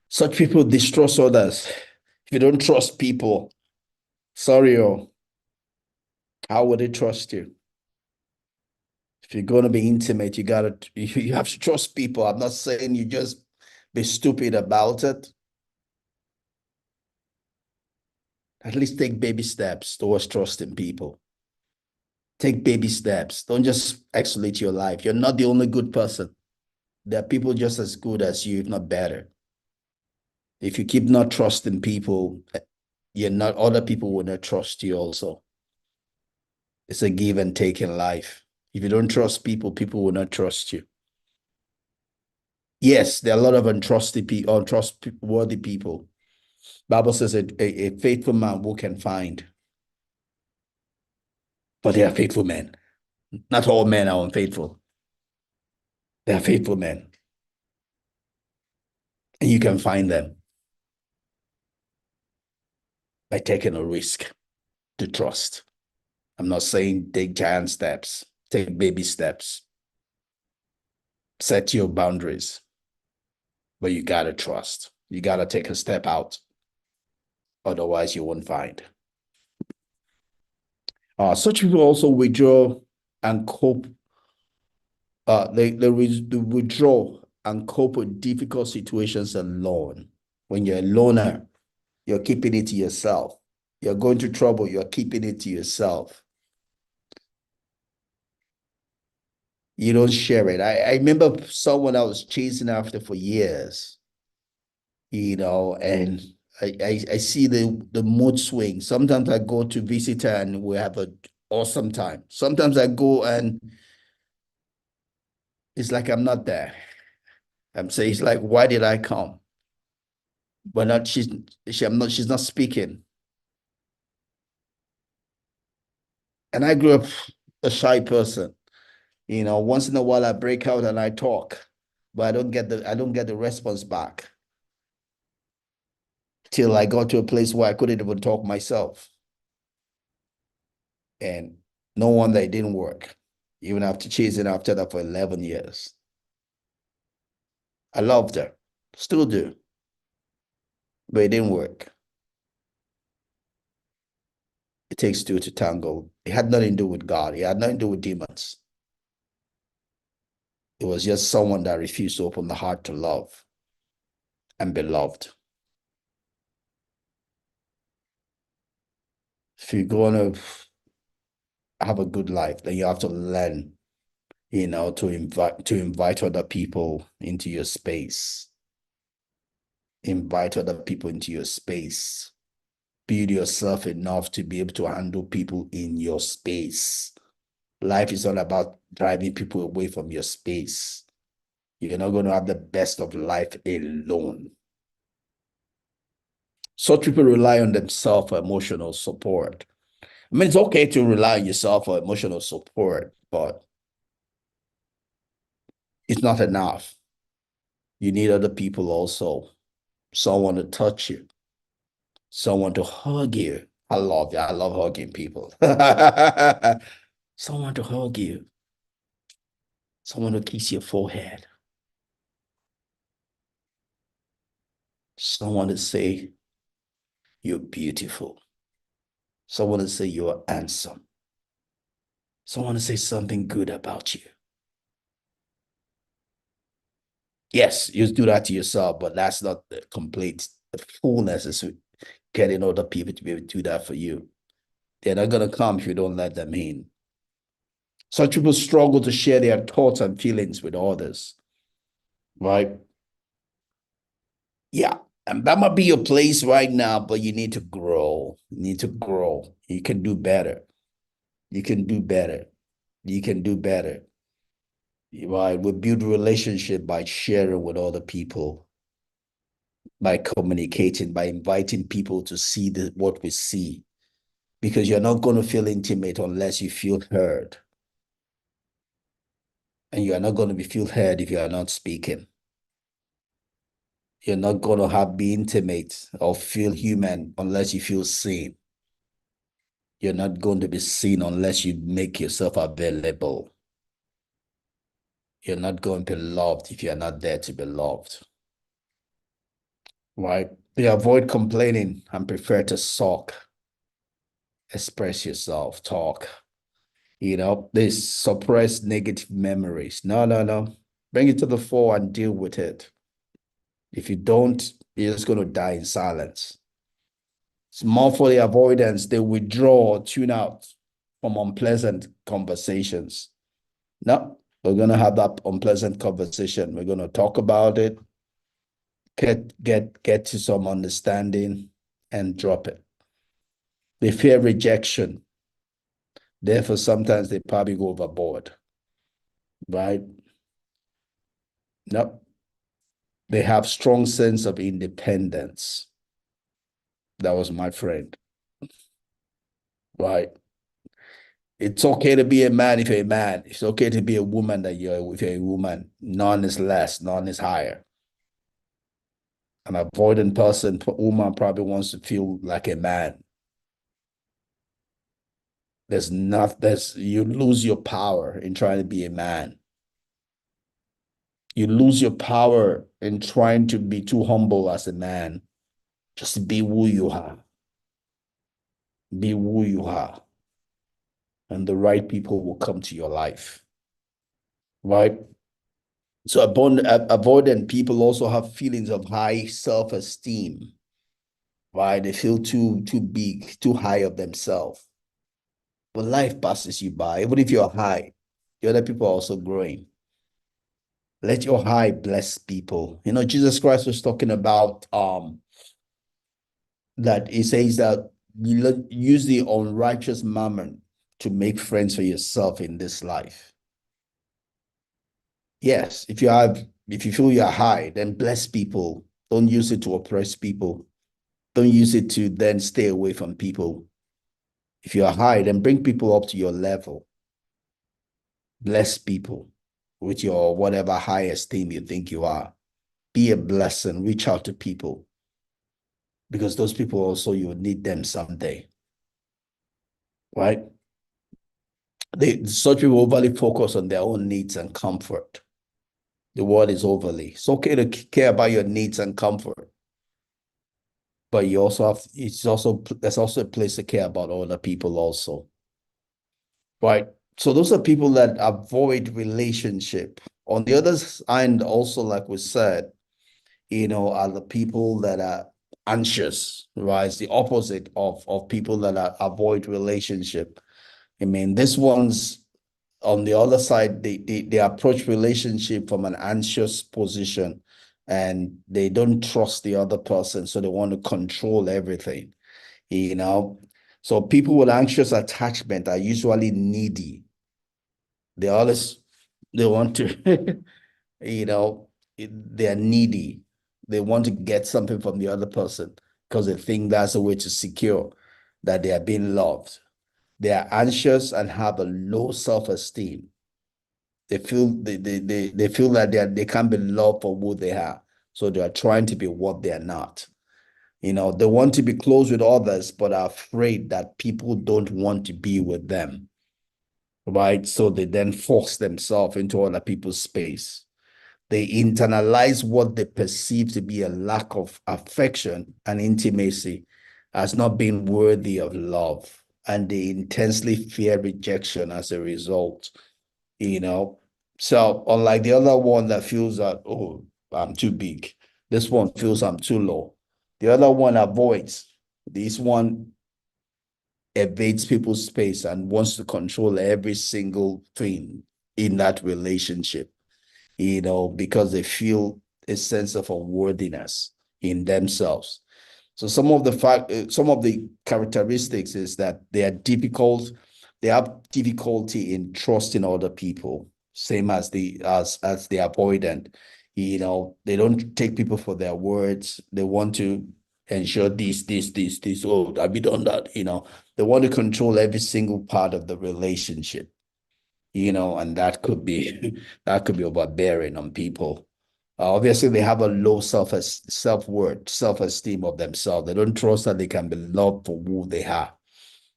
Such people distrust others. If you don't trust people, sorry, how would they trust you? If you're going to be intimate, you have to trust people. I'm not saying you just be stupid about it. At least take baby steps towards trusting people. Take baby steps. Don't just isolate your life. You're not the only good person. There are people just as good as you, if not better. If you keep not trusting people, you're not, other people will not trust you also. It's a give and take in life. If you don't trust people, people will not trust you. Yes, there are a lot of untrustworthy people. Bible says a faithful man who can find, but they are faithful men. Not all men are unfaithful. They are faithful men, and you can find them by taking a risk to trust. I'm not saying take giant steps, take baby steps, set your boundaries, but you gotta trust. You gotta take a step out. Otherwise, you won't find. Such people also withdraw and cope. They withdraw and cope with difficult situations alone. When you're a loner, you're keeping it to yourself. You're going through trouble, you're keeping it to yourself. You don't share it. I remember someone I was chasing after for years, and I see the mood swing. Sometimes I go to visit her and we have an awesome time. Sometimes I go and it's like I'm not there. I'm saying it's like, why did I come? But not she's not speaking. And I grew up a shy person. Once in a while I break out and I talk, but I don't get the response back till I got to a place where I couldn't even talk myself. And no wonder it didn't work, even after chasing after that for 11 years. I loved her, still do, but it didn't work. It takes two to tango. It had nothing to do with God. It had nothing to do with demons. It was just someone that refused to open the heart to love and be loved. If you're going to have a good life, then you have to learn, to invite other people into your space. Invite other people into your space. Build yourself enough to be able to handle people in your space. Life is all about driving people away from your space. You're not going to have the best of life alone. Such people rely on themselves for emotional support. I mean, it's okay to rely on yourself for emotional support, but it's not enough. You need other people also. Someone to touch you, someone to hug you. I love you. I love hugging people. Someone to hug you, someone to kiss your forehead, someone to say you're beautiful, someone to say you're handsome, someone to say something good about you. Yes, you do that to yourself, but that's not the complete. The fullness is getting other people to be able to do that for you. They're not going to come if you don't let them in. Such people struggle to share their thoughts and feelings with others, right? Yeah. And that might be your place right now, but you need to grow. You need to grow. You can do better. You can do better. You can do better. Right? We build relationship by sharing with other people, by communicating, by inviting people to see what we see. Because you're not going to feel intimate unless you feel heard. And you are not going to feel heard if you are not speaking. You're not going to be intimate or feel human unless you feel seen. You're not going to be seen unless you make yourself available. You're not going to be loved if you're not there to be loved. right? They avoid complaining and prefer to sulk, express yourself, talk. They suppress negative memories. No, no, no. Bring it to the fore and deal with it. If you don't, you're just going to die in silence. It's more for the avoidance. They withdraw, tune out from unpleasant conversations. No, we're going to have that unpleasant conversation. We're going to talk about it, get to some understanding and drop it. They fear rejection. Therefore, sometimes they probably go overboard, right? No, they have strong sense of independence. That was my friend, right? It's okay to be a man if you're a man. It's okay to be a woman if you're a woman. None is less, none is higher. An avoidant person, woman probably wants to feel like a man. You lose your power in trying to be a man. You lose your power in trying to be too humble as a man. Just be who you are. Be who you are. And the right people will come to your life. Right? So avoidant people also have feelings of high self-esteem. Right? They feel too big, too high of themselves. But life passes you by. Even if you're high, the other people are also growing. Let your high bless people. Jesus Christ was talking about that he says that you use the unrighteous mammon to make friends for yourself in this life. Yes, if you feel you're high, then bless people. Don't use it to oppress people. Don't use it to then stay away from people. If you're high, then bring people up to your level. Bless people with your whatever high esteem you think you are. Be a blessing. Reach out to people because those people also you will need them someday, right? Such people overly focus on their own needs and comfort. The world is overly. It's okay to care about your needs and comfort, but you also have. There's also a place to care about other people also, right? So those are people that avoid relationship. On the other hand, also like we said, are the people that are anxious, right? It's the opposite of people that avoid relationship. I mean, this one's on the other side, they approach relationship from an anxious position and they don't trust the other person, so they want to control everything, you know. So people with anxious attachment are usually needy. They always they want to, you know, they're needy. They want to get something from the other person because they think that's a way to secure that they are being loved. They are anxious and have a low self-esteem. They feel that they can't be loved for who they are. So they are trying to be what they're not. They want to be close with others, but are afraid that people don't want to be with them. Right. So they then force themselves into other people's space. They internalize what they perceive to be a lack of affection and intimacy as not being worthy of love. And they intensely fear rejection as a result you know. So unlike the other one that feels that, oh, I'm too big, this one feels I'm too low. The other one avoids. This one evades people's space and wants to control every single thing in that relationship, because they feel a sense of unworthiness in themselves. So some of the characteristics is that they are difficult. They have difficulty in trusting other people, same as the avoidant. They don't take people for their words. They want to ensure this. Oh, have you done that? They want to control every single part of the relationship. And that could be that could be overbearing on people. Obviously, they have a low self-worth, self-esteem of themselves. They don't trust that they can be loved for who they are.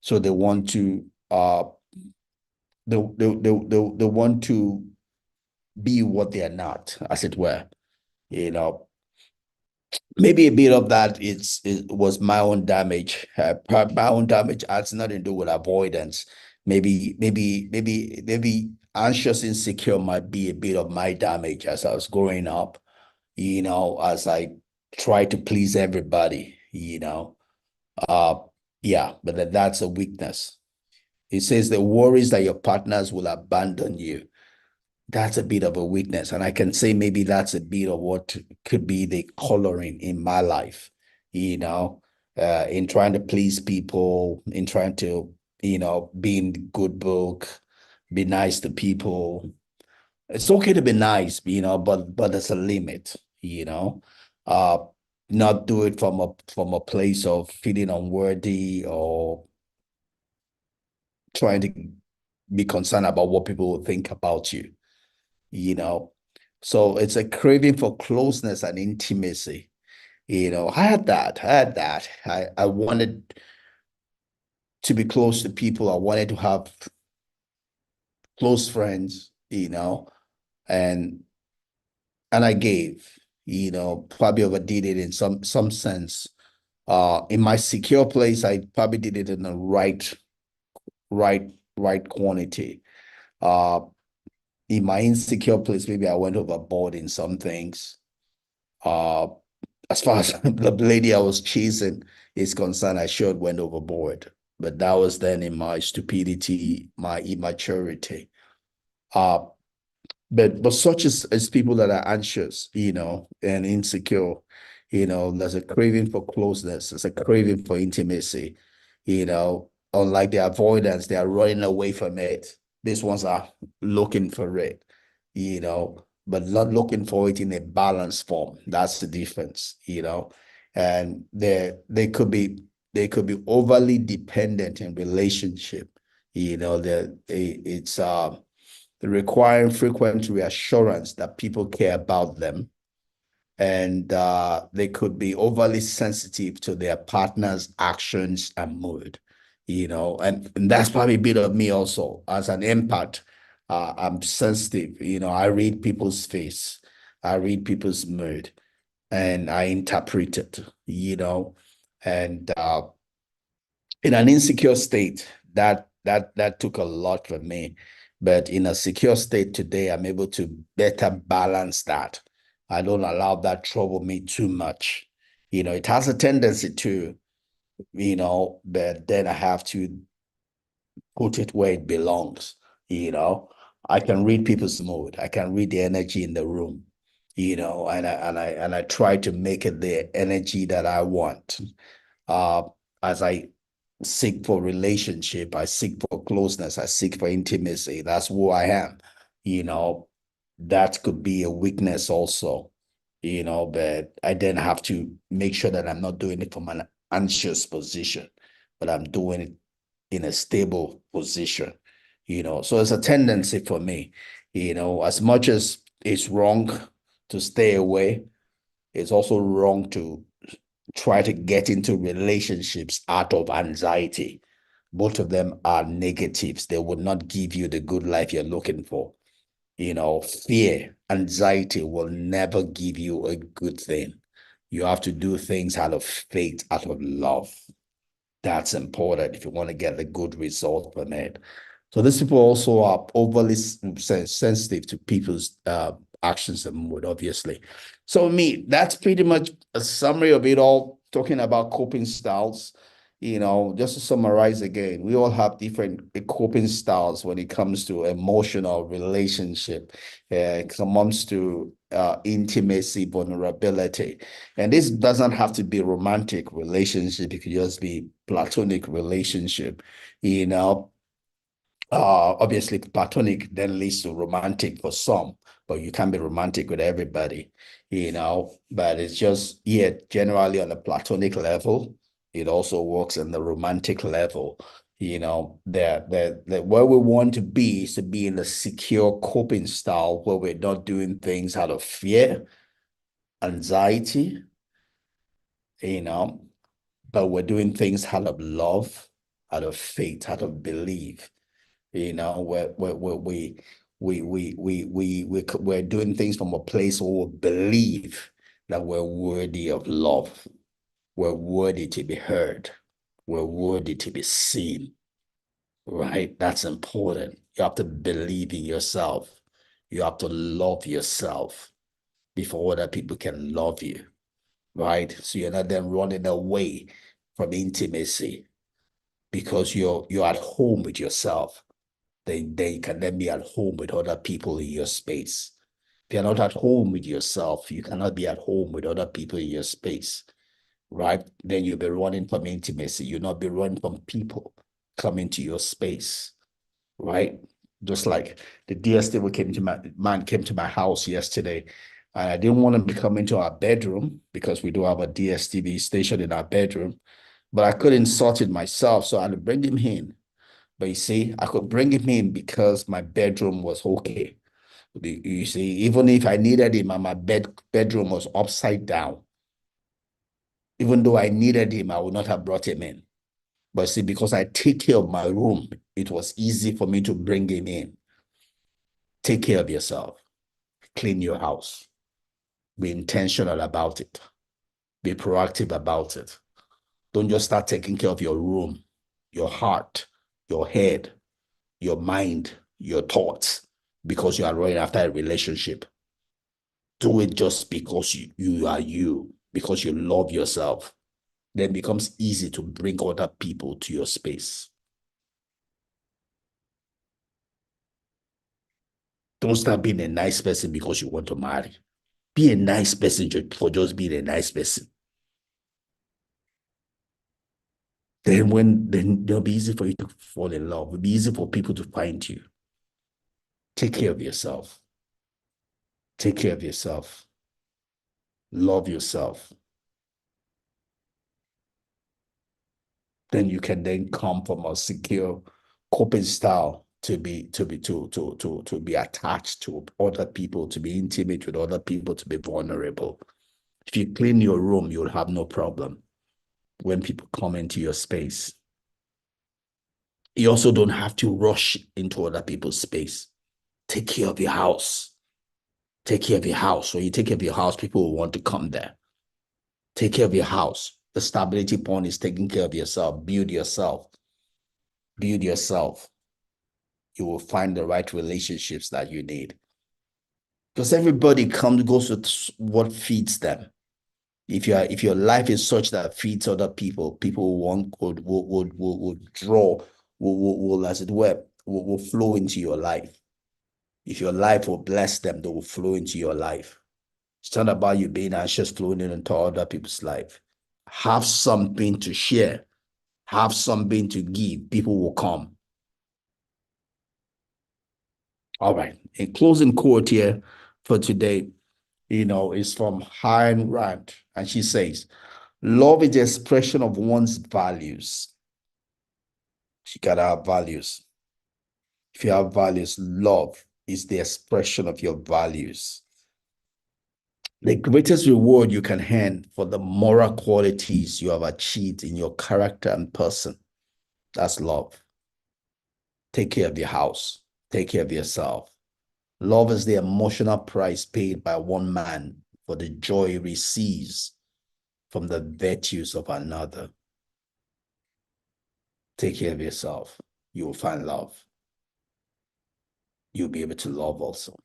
So they want to they want to be what they are not, as it were. You know, maybe a bit of that it was my own damage. My own damage has nothing to do with avoidance. Maybe anxious, insecure might be a bit of my damage as I was growing up, as I try to please everybody. Uh, yeah, but that's a weakness. It says the worries that your partners will abandon you. That's a bit of a weakness. And I can say maybe that's a bit of what could be the coloring in my life, you know, in trying to please people, in trying to, be in the good book, be nice to people. It's okay to be nice, but there's a limit, you know. Uh, Not do it from a place of feeling unworthy or trying to be concerned about what people will think about you, you know. So it's a craving for closeness and intimacy. I had that. I had that. I wanted to be close to people. I wanted to have close friends, and I gave, probably overdid it in some sense. In my secure place, I probably did it in the right, right quantity. Uh, in my insecure place, maybe I went overboard in some things. Uh, as far as the lady I was chasing is concerned, I sure went overboard. But that was then in my stupidity, my immaturity. Uh, but such as people that are anxious, and insecure, there's a craving for closeness, there's a craving for intimacy, unlike the avoidance, they are running away from it. These ones are looking for it, but not looking for it in a balanced form. That's the difference. And they could be overly dependent in relationship. It's requiring frequent reassurance that people care about them, and they could be overly sensitive to their partner's actions and mood, and that's probably a bit of me also as an empath. I'm sensitive, I read people's face, I read people's mood, and I interpret it, and in an insecure state, that took a lot from me. But in a secure state today, I'm able to better balance that. I don't allow that trouble me too much. It has a tendency to, but then I have to put it where it belongs. You know, I can read people's mood. I can read the energy in the room. And I try to make it the energy that I want. Uh, as I seek for relationship, I seek for closeness, I seek for intimacy. That's who I am. You know, that could be a weakness also, but I then have to make sure that I'm not doing it from an anxious position, but I'm doing it in a stable position, So it's a tendency for me, as much as it's wrong to stay away, it's also wrong to try to get into relationships out of anxiety. Both of them are negatives. They would not give you the good life you're looking for. Fear, anxiety will never give you a good thing. You have to do things out of faith, out of love. That's important if you want to get a good result from it. So these people also are overly sensitive to people's actions and mood, obviously. So me, that's pretty much a summary of it all, talking about coping styles. Just to summarize again, we all have different coping styles when it comes to emotional relationship, comes to intimacy, vulnerability. And this doesn't have to be romantic relationship. It could just be platonic relationship, you know obviously platonic then leads to romantic for some, but you can't be romantic with everybody, but it's just, yeah, generally on a platonic level. It also works on the romantic level. That where we want to be is to be in a secure coping style where we're not doing things out of fear, anxiety, you know but we're doing things out of love, out of faith, out of belief. We're doing things from a place where we believe that we're worthy of love. We're worthy to be heard. We're worthy to be seen, right? That's important. You have to believe in yourself. You have to love yourself before other people can love you, right? So you're not then running away from intimacy because you're at home with yourself. They can then be at home with other people in your space. If you're not at home with yourself, you cannot be at home with other people in your space, right? Then you'll be running from intimacy. You'll not be running from people coming to your space, right? Just like the DSTV came to my house yesterday, and I didn't want him to come into our bedroom because we do have a DSTV station in our bedroom, but I couldn't sort it myself, so I had to bring him in. But you see, I could bring him in because my bedroom was okay. You see, even if I needed him and my bedroom was upside down, even though I needed him, I would not have brought him in. But see, because I take care of my room, it was easy for me to bring him in. Take care of yourself. Clean your house. Be intentional about it. Be proactive about it. Don't just start taking care of your room, your heart, your head, your mind, your thoughts, because you are running after a relationship. Do it just because you are you, because you love yourself. Then it becomes easy to bring other people to your space. Don't start being a nice person because you want to marry. Be a nice person for just being a nice person. Then it'll be easy for you to fall in love. It'll be easy for people to find you. Take care of yourself. Take care of yourself. Love yourself. Then you can then come from a secure coping style to be attached to other people, to be intimate with other people, to be vulnerable. If you clean your room, you'll have no problem when people come into your space. You also don't have to rush into other people's space. Take care of your house. Take care of your house. When you take care of your house, people will want to come there. Take care of your house. The stability point is taking care of yourself. Build yourself. Build yourself. You will find the right relationships that you need. Because everybody goes with what feeds them. If your life is such that feeds other people, people will draw, will as it were, will flow into your life. If your life will bless them, they will flow into your life. It's not about you being anxious flowing into other people's life. Have something to share. Have something to give. People will come. All right. A closing quote here for today, is from Ayn Rand. And she says, love is the expression of one's values. You gotta have values. If you have values, love is the expression of your values. The greatest reward you can earn for the moral qualities you have achieved in your character and person, that's love. Take care of your house. Take care of yourself. Love is the emotional price paid by one man for the joy he receives from the virtues of another. Take care of yourself. You will find love. You'll be able to love also.